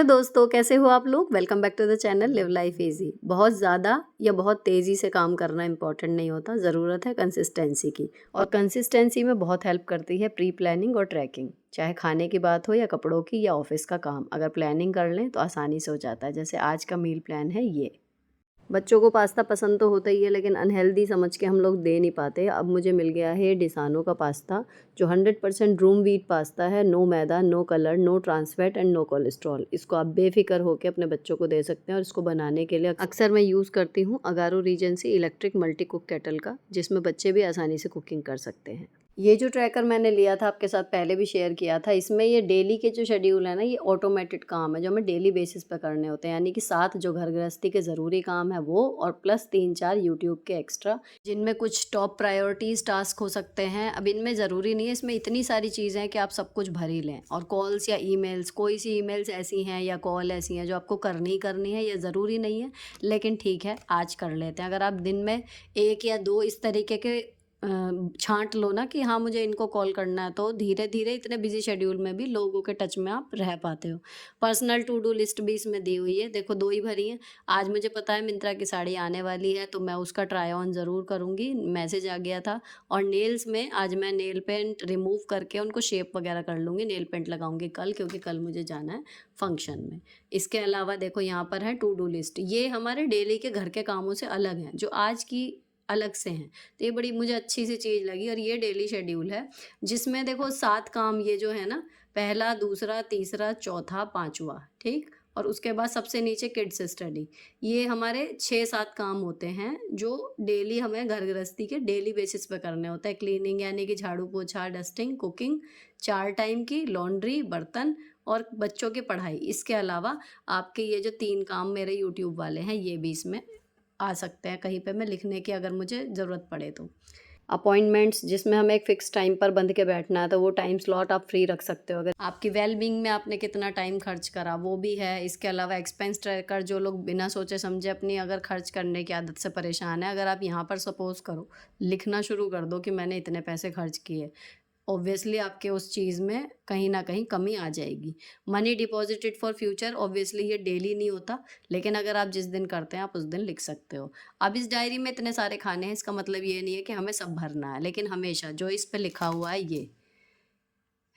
दोस्तों, कैसे हो आप लोग। Welcome back to the channel live life easy. बहुत ज़्यादा या बहुत तेज़ी से काम करना इंपॉर्टेंट नहीं होता, ज़रूरत है कंसिस्टेंसी की। और कंसिस्टेंसी में बहुत हेल्प करती है प्री प्लानिंग और ट्रैकिंग। चाहे खाने की बात हो या कपड़ों की या ऑफिस का काम, अगर प्लानिंग कर लें तो आसानी से हो जाता है। जैसे आज का मील प्लान है ये। बच्चों को पास्ता पसंद तो होता ही है, लेकिन अनहेल्दी समझ के हम लोग दे नहीं पाते। अब मुझे मिल गया है डिसानो का पास्ता, जो 100% रूम व्हीट पास्ता है। No maida, no colour, no trans fat and no cholesterol. इसको आप बेफिक्र होकर अपने बच्चों को दे सकते हैं। और इसको बनाने के लिए अक्सर मैं यूज़ करती हूँ Agaro Regency electric multi cook kettle का, जिसमें बच्चे भी आसानी से कुकिंग कर सकते हैं। ये जो ट्रैकर मैंने लिया था, आपके साथ पहले भी शेयर किया था, इसमें ये डेली के जो शेड्यूल है ना, ये ऑटोमेटेड काम है जो हमें डेली बेसिस पे करने होते हैं। यानी कि 7 जो घर गृहस्थी के ज़रूरी काम है वो, और प्लस 3-4 यूट्यूब के एक्स्ट्रा, जिनमें कुछ टॉप प्रायोरिटीज़ टास्क हो सकते हैं। अब इनमें ज़रूरी नहीं है, इसमें इतनी सारी चीज़ें हैं कि आप सब कुछ भर ही लें। और कॉल्स या ईमेल्स, कोई सी ईमेल्स ऐसी हैं या कॉल ऐसी हैं जो आपको करनी है, ये ज़रूरी नहीं है, लेकिन ठीक है आज कर लेते हैं। अगर आप दिन में 1 या 2 इस तरीके के छाँट लो ना कि हाँ मुझे इनको कॉल करना है, तो धीरे धीरे इतने बिजी शेड्यूल में भी लोगों के टच में आप रह पाते हो। पर्सनल टू डू लिस्ट भी इसमें दी हुई है, देखो 2 ही भरी हैं। आज मुझे पता है मिंत्रा की साड़ी आने वाली है, तो मैं उसका ट्राई ऑन ज़रूर करूँगी, मैसेज आ गया था। और नेल्स में आज मैं नेल पेंट रिमूव करके उनको शेप वगैरह कर लूँगी, नेल पेंट लगाऊँगी कल, क्योंकि कल मुझे जाना है फंक्शन में। इसके अलावा देखो यहाँ पर है टू डू लिस्ट, ये हमारे डेली के घर के कामों से अलग हैं, जो आज की अलग से हैं। तो ये बड़ी मुझे अच्छी सी चीज़ लगी। और ये डेली शेड्यूल है, जिसमें देखो 7 काम ये जो है ना, पहला, दूसरा, तीसरा, चौथा, पाँचवा, ठीक। और उसके बाद सबसे नीचे किड्स स्टडी। ये हमारे 6-7 काम होते हैं जो डेली हमें घर गृहस्थी के डेली बेसिस पे करने होते हैं। क्लीनिंग यानी कि झाड़ू पोछा, डस्टिंग, कुकिंग, 4 टाइम की लॉन्ड्री, बर्तन, और बच्चों की पढ़ाई। इसके अलावा आपके ये जो 3 काम मेरे यूट्यूब वाले हैं, ये भी इसमें आ सकते हैं कहीं पे मैं लिखने की, अगर मुझे ज़रूरत पड़े तो। अपॉइंटमेंट्स, जिसमें हमें एक फ़िक्स टाइम पर बंध के बैठना है, तो वो टाइम स्लॉट आप फ्री रख सकते हो। अगर आपकी वेल बीइंग में आपने कितना टाइम खर्च करा, वो भी है। इसके अलावा एक्सपेंस ट्रैकर, जो लोग बिना सोचे समझे अपनी अगर खर्च करने की आदत से परेशान है, अगर आप यहाँ पर सपोज़ करो लिखना शुरू कर दो कि मैंने इतने पैसे खर्च किए, ऑब्वियसली आपके उस चीज़ में कहीं न कहीं कमी आ जाएगी। मनी डिपॉज़िटेड फॉर फ्यूचर, ऑब्वियसली ये डेली नहीं होता, लेकिन अगर आप जिस दिन करते हैं आप उस दिन लिख सकते हो। अब इस डायरी में इतने सारे खाने हैं, इसका मतलब ये नहीं है कि हमें सब भरना है, लेकिन हमेशा जो इस पे लिखा हुआ है ये,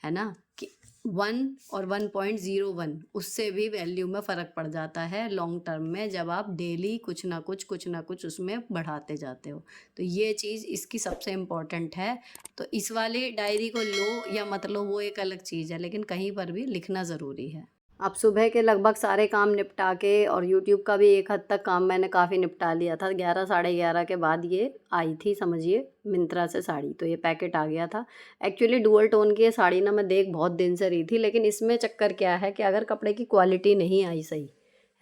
है ना, कि 1 और 1.01, उससे भी वैल्यू में फ़र्क पड़ जाता है लॉन्ग टर्म में, जब आप डेली कुछ ना कुछ उसमें बढ़ाते जाते हो। तो ये चीज़ इसकी सबसे इम्पोर्टेंट है। तो इस वाली डायरी को लो या मत लो वो एक अलग चीज़ है, लेकिन कहीं पर भी लिखना ज़रूरी है। अब सुबह के लगभग सारे काम निपटा के, और यूट्यूब का भी एक हद तक काम मैंने काफ़ी निपटा लिया था। 11 साढ़े 11 के बाद ये आई थी, समझिए, मिंत्रा से साड़ी। तो ये पैकेट आ गया था। एक्चुअली डुअल टोन की ये साड़ी ना मैं देख बहुत दिन से रही थी, लेकिन इसमें चक्कर क्या है कि अगर कपड़े की क्वालिटी नहीं आई सही,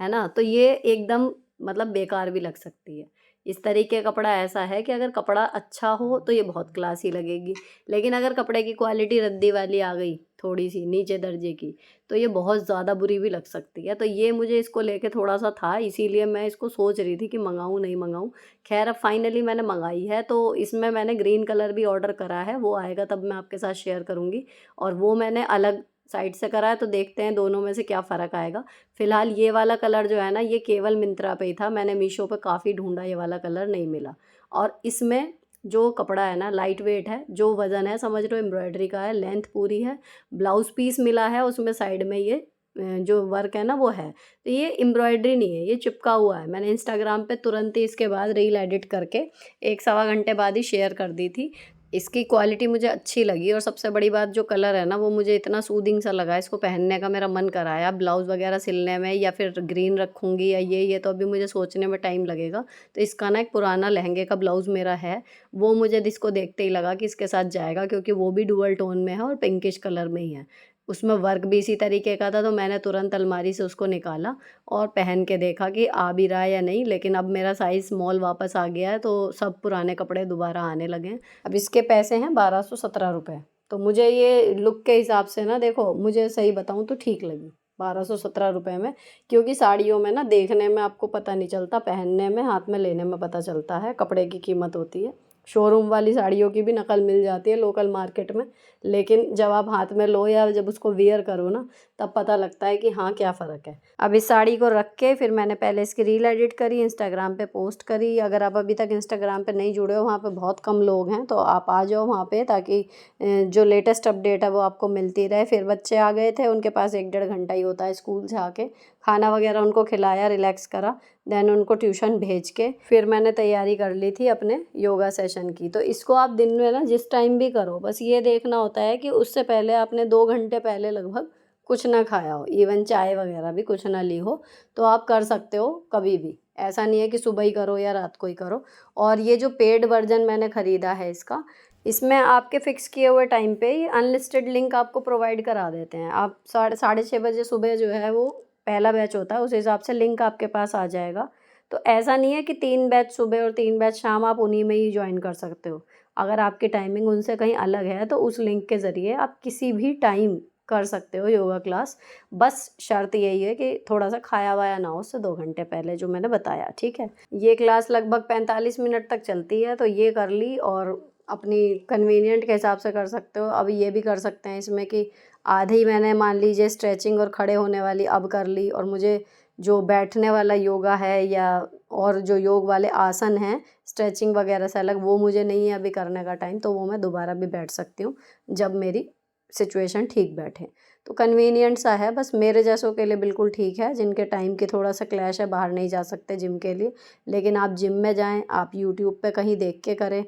है ना, तो ये एकदम मतलब बेकार भी लग सकती है। इस तरीके का कपड़ा ऐसा है कि अगर कपड़ा अच्छा हो तो ये बहुत क्लासी लगेगी, लेकिन अगर कपड़े की क्वालिटी रद्दी वाली आ गई, थोड़ी सी नीचे दर्जे की, तो ये बहुत ज़्यादा बुरी भी लग सकती है। तो ये मुझे इसको लेके थोड़ा-सा था, इसीलिए मैं इसको सोच रही थी कि मँगाऊँ, नहीं मँगाऊँ। ख़ैर अब फाइनली मैंने मँगाई है, तो इसमें मैंने ग्रीन कलर भी ऑर्डर करा है, वो आएगा तब मैं आपके साथ शेयर करूँगी। और वो मैंने अलग साइट से करा है, तो देखते हैं दोनों में से क्या फ़र्क आएगा। फ़िलहाल ये वाला कलर जो है ना, ये केवल मिंत्रा पे ही था, मैंने मीशो पे काफ़ी ढूँढा, ये वाला कलर नहीं मिला। और इसमें जो कपड़ा है ना, लाइट वेट है, जो वज़न है समझ लो एम्ब्रॉयडरी का है, लेंथ पूरी है। ब्लाउज़ पीस मिला है, उसमें साइड में ये जो वर्क है ना वो है। तो ये एम्ब्रॉयडरी नहीं है, ये चिपका हुआ है। मैंने इंस्टाग्राम पे तुरंत ही इसके बाद रील एडिट करके 1 सवा घंटे बाद ही शेयर कर दी थी। इसकी क्वालिटी मुझे अच्छी लगी, और सबसे बड़ी बात जो कलर है ना, वो मुझे इतना सूदिंग सा लगा, इसको पहनने का मेरा मन कराया। ब्लाउज़ वगैरह सिलने में या फिर ग्रीन रखूँगी या ये तो अभी मुझे सोचने में टाइम लगेगा। तो इसका ना एक पुराना लहंगे का ब्लाउज़ मेरा है, वो मुझे इसको देखते ही लगा कि इसके साथ जाएगा, क्योंकि वो भी डुअल टोन में है और पिंकिश कलर में ही है। उसमें वर्क भी इसी तरीके का था, तो मैंने तुरंत अलमारी से उसको निकाला और पहन के देखा कि आ भी रहा है या नहीं। लेकिन अब मेरा साइज़ स्मॉल वापस आ गया है, तो सब पुराने कपड़े दोबारा आने लगे हैं। अब इसके पैसे हैं 1217 रुपये। तो मुझे ये लुक के हिसाब से ना, देखो मुझे सही बताऊँ तो ठीक लगी 1217 रुपये में, क्योंकि साड़ियों में ना देखने में आपको पता नहीं चलता, पहनने में, हाथ में लेने में पता चलता है, कपड़े की कीमत होती है। शोरूम वाली साड़ियों की भी नकल मिल जाती है लोकल मार्केट में, लेकिन जब आप हाथ में लो या जब उसको वियर करो ना, तब पता लगता है कि हाँ क्या फ़र्क है। अब इस साड़ी को रख के फिर मैंने पहले इसकी रील एडिट करी, इंस्टाग्राम पे पोस्ट करी। अगर आप अभी तक इंस्टाग्राम पे नहीं जुड़े हो, वहाँ पे बहुत कम लोग हैं, तो आप आ जाओ वहाँ पे, ताकि जो लेटेस्ट अपडेट है वो आपको मिलती रहे। फिर बच्चे आ गए थे, उनके पास 1-1.5 घंटा ही होता है स्कूल से आके, खाना वगैरह उनको खिलाया, रिलैक्स करा, देन उनको ट्यूशन भेज के फिर मैंने तैयारी कर ली थी अपने योगा सेशन की। तो इसको आप दिन में ना जिस टाइम भी करो, बस ये देखना होता है कि उससे पहले आपने 2 घंटे पहले लगभग कुछ ना खाया हो, इवन चाय वगैरह भी कुछ ना ली हो, तो आप कर सकते हो कभी भी। ऐसा नहीं है कि सुबह ही करो या रात को ही करो। और ये जो पेड वर्जन मैंने ख़रीदा है इसका, इसमें आपके फ़िक्स किए हुए टाइम पे ही अनलिस्टेड लिंक आपको प्रोवाइड करा देते हैं। आप 6:30 बजे सुबह जो है वो पहला बैच होता है, उस हिसाब से लिंक आपके पास आ जाएगा। तो ऐसा नहीं है कि 3 बैच सुबह और 3 बैच शाम, आप उन्हीं में ही जॉइन कर सकते हो। अगर आपकी टाइमिंग उनसे कहीं अलग है तो उस लिंक के ज़रिए आप किसी भी टाइम कर सकते हो योगा क्लास। बस शर्त यही है कि थोड़ा-सा खाया-वाया ना हो उससे 2 घंटे पहले, जो मैंने बताया, ठीक है? ये क्लास लगभग 45 मिनट तक चलती है, तो ये कर ली और अपनी कन्वीनिएंट के हिसाब से कर सकते हो। अब ये भी कर सकते हैं इसमें कि आधी मैंने मान लीजिए स्ट्रेचिंग और खड़े होने वाली अब कर ली, और मुझे जो बैठने वाला योगा है या और जो योग वाले आसन हैं स्ट्रेचिंग वगैरह से अलग, वो मुझे नहीं है अभी करने का टाइम, तो वो मैं दोबारा भी बैठ सकती हूँ जब मेरी सिचुएशन ठीक बैठे। तो कन्वीनिएंट सा है, बस मेरे जैसों के लिए बिल्कुल ठीक है, जिनके टाइम की थोड़ा सा क्लैश है, बाहर नहीं जा सकते जिम के लिए। लेकिन आप जिम में जाएँ, आप यूट्यूब पे कहीं देख के करें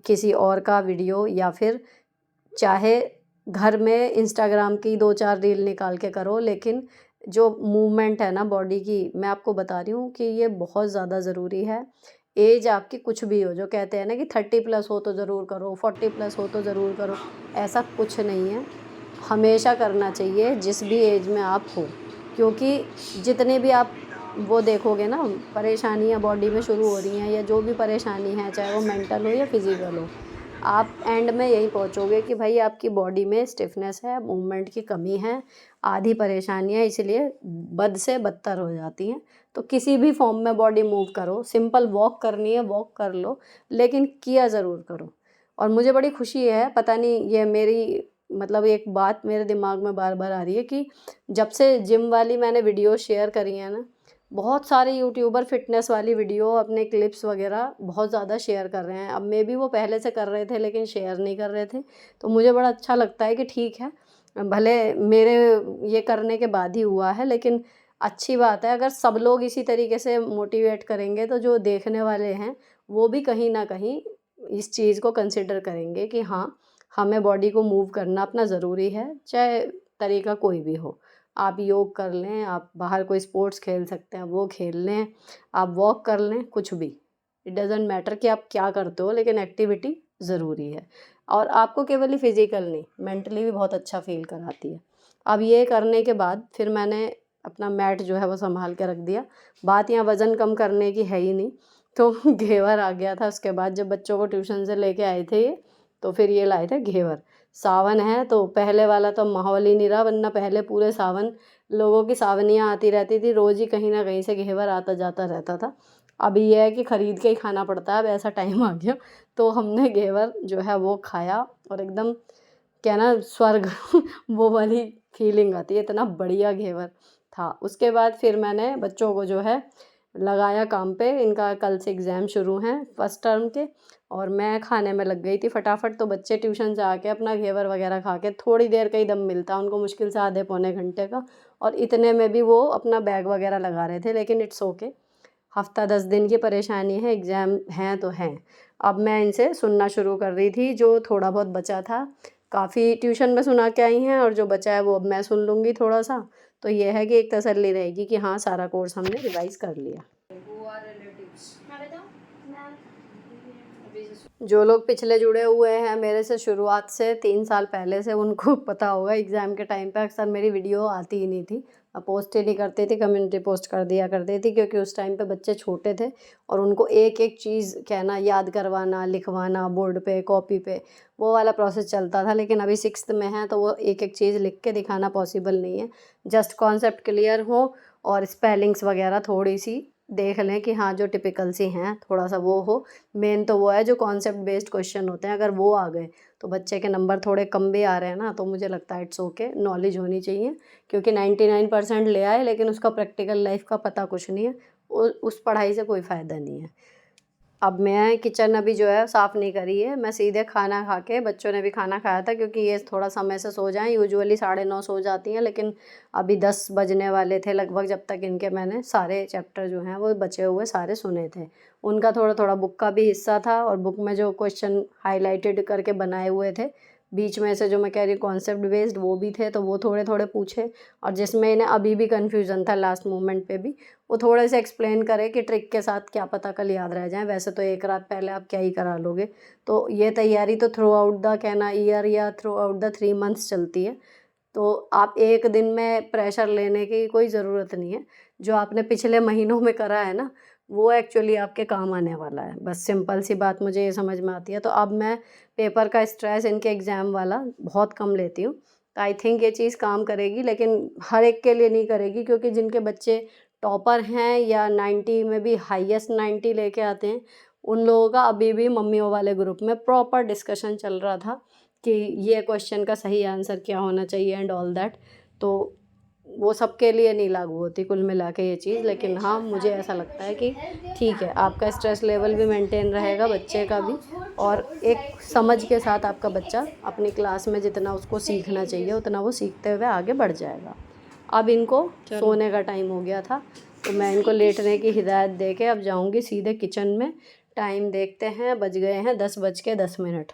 किसी और का वीडियो, या फिर चाहे घर में इंस्टाग्राम की 2-4 रील निकाल के करो, लेकिन जो मूवमेंट है ना बॉडी की, मैं आपको बता रही हूँ कि ये बहुत ज़्यादा ज़रूरी है। एज आपकी कुछ भी हो, जो कहते हैं ना कि 30 प्लस हो तो ज़रूर करो, 40 प्लस हो तो ज़रूर करो, ऐसा कुछ नहीं है। हमेशा करना चाहिए जिस भी एज में आप हो, क्योंकि जितने भी आप वो देखोगे ना परेशानियाँ बॉडी में शुरू हो रही हैं, या जो भी परेशानी है, चाहे वो मेंटल हो या फिज़िकल हो, आप एंड में यही पहुँचोगे कि भाई आपकी बॉडी में स्टिफनेस है, मूवमेंट की कमी है, आधी परेशानियाँ इसलिए बद से बदतर हो जाती हैं। तो किसी भी फॉर्म में बॉडी मूव करो, सिंपल वॉक करनी है वॉक कर लो, लेकिन किया ज़रूर करो। और मुझे बड़ी खुशी है, पता नहीं ये मेरी मतलब एक बात मेरे दिमाग में बार-बार आ रही है कि जब से जिम वाली मैंने वीडियो शेयर करी है ना, बहुत सारे यूट्यूबर फ़िटनेस वाली वीडियो अपने क्लिप्स वगैरह बहुत ज़्यादा शेयर कर रहे हैं। अब मेबी वो पहले से कर रहे थे लेकिन शेयर नहीं कर रहे थे। तो मुझे बड़ा अच्छा लगता है कि ठीक है, भले मेरे ये करने के बाद ही हुआ है, लेकिन अच्छी बात है अगर सब लोग इसी तरीके से मोटिवेट करेंगे, तो जो देखने वाले हैं वो भी कहीं न कहीं इस चीज़ को कंसिडर करेंगे कि हाँ, हमें बॉडी को मूव करना अपना ज़रूरी है, चाहे तरीका कोई भी हो। आप योग कर लें, आप बाहर कोई स्पोर्ट्स खेल सकते हैं वो खेल लें, आप वॉक कर लें, कुछ भी। इट डज़न्ट मैटर कि आप क्या करते हो, लेकिन एक्टिविटी ज़रूरी है। और आपको केवल ही फिज़िकल नहीं, मेंटली भी बहुत अच्छा फ़ील कराती है। अब ये करने के बाद फिर मैंने अपना मैट जो है वो सँभाल के रख दिया। बात यहाँ वज़न कम करने की है ही नहीं, तो घेवर आ गया था उसके बाद, जब बच्चों को ट्यूशन से लेके आए थे ये, तो फिर ये लाए थे घेवर। सावन है तो पहले वाला तो माहौल ही नहीं रहा, वरना पहले पूरे सावन लोगों की सावनियाँ आती रहती थी, रोज़ ही कहीं न कहीं से घेवर आता-जाता रहता था। अब ये है कि खरीद के ही खाना पड़ता है, अब ऐसा टाइम आ गया। तो हमने घेवर जो है वो खाया, और एकदम क्या ना स्वर्ग वो वाली फीलिंग आती है, इतना बढ़िया घेवर था। उसके बाद फिर मैंने बच्चों को जो है लगाया काम पे, इनका कल से एग्ज़ाम शुरू हैं फर्स्ट टर्म के, और मैं खाने में लग गई थी फटाफट। तो बच्चे ट्यूशन से आके अपना घेवर वगैरह खा के, थोड़ी देर का ही दम मिलता उनको, मुश्किल से आधे पौने घंटे का, और इतने में भी वो अपना बैग वगैरह लगा रहे थे, लेकिन इट्स ओके। हफ़्ता 10 दिन की परेशानी है, एग्ज़ाम हैं तो हैं। अब मैं इनसे सुनना शुरू कर रही थी, जो थोड़ा बहुत बचा था, काफ़ी ट्यूशन में सुना के आई हैं, और जो बचा है वो अब मैं सुन लूँगी थोड़ा-सा। तो ये है कि एक तसल्ली रहेगी कि हाँ, सारा कोर्स हमने रिवाइज़ कर लिया। जो लोग पिछले जुड़े हुए हैं मेरे से शुरुआत से 3 साल पहले से, उनको पता होगा एग्ज़ाम के टाइम पे अक्सर मेरी वीडियो आती ही नहीं थी। पोस्ट ही नहीं करती थी, कम्युनिटी पोस्ट कर दिया करती थी, क्योंकि उस टाइम पे बच्चे छोटे थे और उनको एक-एक चीज़ कहना, याद करवाना, लिखवाना बोर्ड पे, कॉपी पे, वो वाला प्रोसेस चलता था। लेकिन अभी 6th में हैं तो वो एक-एक चीज़ लिख के दिखाना पॉसिबल नहीं है। जस्ट कॉन्सेप्ट क्लियर हो और स्पेलिंग्स वगैरह थोड़ी-सी देख लें कि हाँ जो टिपिकल सी हैं थोड़ा सा वो हो। मेन तो वो है जो कॉन्सेप्ट बेस्ड क्वेश्चन होते हैं, अगर वो आ गए तो बच्चे के नंबर थोड़े कम भी आ रहे हैं ना, तो मुझे लगता है इट्स ओके, नॉलेज होनी चाहिए। क्योंकि 99% ले आए लेकिन उसका प्रैक्टिकल लाइफ का पता कुछ नहीं है, उस पढ़ाई से कोई फ़ायदा नहीं है। अब मैं किचन अभी जो है साफ़ नहीं करी है, मैं सीधे खाना खा के, बच्चों ने भी खाना खाया था क्योंकि ये थोड़ा समय से सो जाएं, यूजुअली 9:30 सो जाती हैं, लेकिन अभी 10 बजने वाले थे लगभग जब तक इनके मैंने सारे चैप्टर जो हैं वो बचे हुए सारे सुने थे। उनका थोड़ा थोड़ा बुक का भी हिस्सा था, और बुक में जो क्वेश्चन हाईलाइटेड करके बनाए हुए थे, बीच में से जो मैं कह रही हूँ कॉन्सेप्ट बेस्ड वो भी थे, तो वो थोड़े थोड़े पूछे। और जिसमें इन्हें अभी भी कन्फ्यूज़न था लास्ट मोमेंट पे भी, वो थोड़े से एक्सप्लेन करे कि ट्रिक के साथ क्या पता कल याद रह जाए, वैसे तो एक रात पहले आप क्या ही करा लोगे। तो ये तैयारी तो थ्रू आउट द कहना ईयर या थ्रू आउट द 3 मंथ्स चलती है। तो आप एक दिन में प्रेशर लेने की कोई ज़रूरत नहीं है। जो आपने पिछले महीनों में करा है ना, वो एक्चुअली आपके काम आने वाला है। बस सिंपल सी बात मुझे ये समझ में आती है। तो अब मैं पेपर का स्ट्रेस इनके एग्ज़ाम वाला बहुत कम लेती हूँ। तो आई थिंक ये चीज़ काम करेगी, लेकिन हर एक के लिए नहीं करेगी, क्योंकि जिनके बच्चे टॉपर हैं या 90 में भी हाईएस्ट 90 लेके आते हैं, उन लोगों का अभी भी मम्मियों वाले ग्रुप में प्रॉपर डिस्कशन चल रहा था कि ये क्वेश्चन का सही आंसर क्या होना चाहिए एंड ऑल दैट। तो वो सबके लिए नहीं लागू होती कुल मिला के ये चीज़, लेकिन हाँ मुझे ऐसा लगता है कि ठीक है, आपका स्ट्रेस लेवल भी मेंटेन रहेगा, बच्चे का भी, और एक समझ के साथ आपका बच्चा अपनी क्लास में जितना उसको सीखना चाहिए उतना वो सीखते हुए आगे बढ़ जाएगा। अब इनको सोने का टाइम हो गया था, तो मैं इनको लेटने की हिदायत दे के अब जाऊँगी सीधे किचन में। टाइम देखते हैं, बज गए हैं 10:10।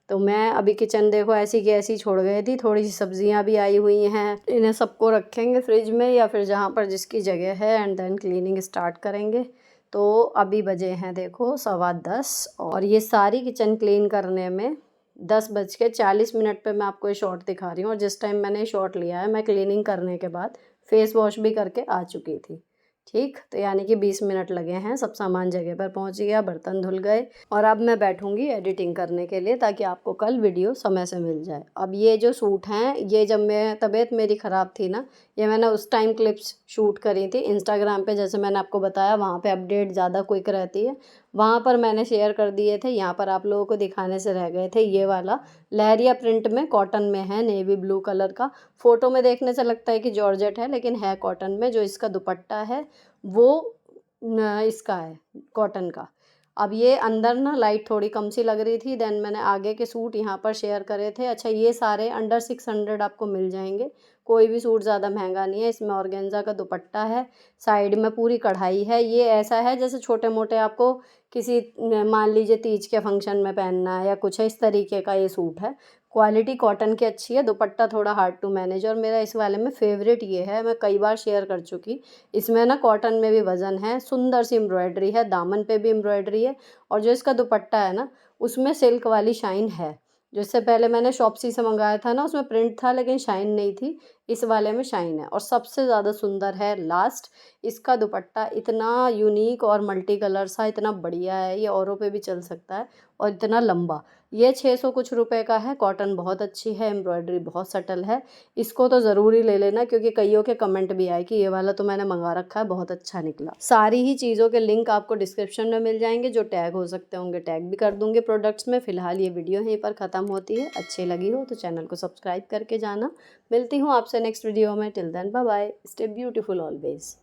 तो मैं अभी किचन देखो ऐसी की ऐसी छोड़ गई थी, थोड़ी सी सब्जियां भी आई हुई हैं, इन्हें सबको रखेंगे फ्रिज में या फिर जहाँ पर जिसकी जगह है, एंड देन क्लीनिंग स्टार्ट करेंगे। तो अभी बजे हैं देखो 10:15, और ये सारी किचन क्लीन करने में 10:40 पे मैं आपको ये शॉट दिखा रही हूँ। और जिस टाइम मैंने शॉट लिया है मैं क्लीनिंग करने के बाद फेस वॉश भी करके आ चुकी थी। ठीक, तो यानी कि 20 मिनट लगे हैं, सब सामान जगह पर पहुंच गया, बर्तन धुल गए, और अब मैं बैठूंगी एडिटिंग करने के लिए ताकि आपको कल वीडियो समय से मिल जाए। अब ये जो सूट हैं, ये जब मैं तबीयत मेरी ख़राब थी ना, ये मैंने उस टाइम क्लिप्स शूट करी थी इंस्टाग्राम पे, जैसे मैंने आपको बताया वहाँ पे अपडेट ज़्यादा क्विक रहती है, वहाँ पर मैंने शेयर कर दिए थे। यहाँ पर आप लोगों को दिखाने से रह गए थे। ये वाला लहरिया प्रिंट में कॉटन में है, नेवी ब्लू कलर का। फ़ोटो में देखने से लगता है कि जॉर्जेट है, लेकिन है कॉटन में। जो इसका दुपट्टा है वो इसका है कॉटन का। अब ये अंदर ना लाइट थोड़ी कम सी लग रही थी, देन मैंने आगे के सूट यहाँ पर शेयर करे थे। अच्छा, ये सारे अंडर 600 आपको मिल जाएंगे, कोई भी सूट ज़्यादा महंगा नहीं है। इसमें ऑर्गेन्जा का दुपट्टा है, साइड में पूरी कढ़ाई है। ये ऐसा है जैसे छोटे मोटे आपको किसी मान लीजिए तीज के फंक्शन में पहनना है या कुछ है, इस तरीके का ये सूट है। क्वालिटी कॉटन की अच्छी है, दुपट्टा थोड़ा हार्ड टू मैनेज, और मेरा इस वाले में फेवरेट ये है, मैं कई बार शेयर कर चुकी। इसमें ना कॉटन में भी वज़न है, सुंदर सी एम्ब्रॉयडरी है, दामन पे भी एम्ब्रॉयडरी है, और जो इसका दुपट्टा है ना उसमें सिल्क वाली शाइन है। जो इससे पहले मैंने शॉप्सी से मंगाया था ना, उसमें प्रिंट था लेकिन शाइन नहीं थी, इस वाले में शाइन है। और सबसे ज़्यादा सुंदर है लास्ट, इसका दुपट्टा इतना यूनिक और मल्टी कलर सा, इतना बढ़िया है, ये औरों पे भी चल सकता है, और इतना लंबा। ये 600 कुछ रुपए का है, कॉटन बहुत अच्छी है, एम्ब्रॉयडरी बहुत सटल है। इसको तो ज़रूर ही ले लेना, क्योंकि कईयों के कमेंट भी आए कि ये वाला तो मैंने मंगा रखा है, बहुत अच्छा निकला। सारी ही चीज़ों के लिंक आपको डिस्क्रिप्शन में मिल जाएंगे, जो टैग हो सकते होंगे टैग भी कर दूंगे प्रोडक्ट्स में। फ़िलहाल ये वीडियो यहीं पर ख़त्म होती है। अच्छी लगी हो तो चैनल को सब्सक्राइब करके जाना। मिलती हूँ आपसे नेक्स्ट वीडियो में। Till then bye bye, stay beautiful always.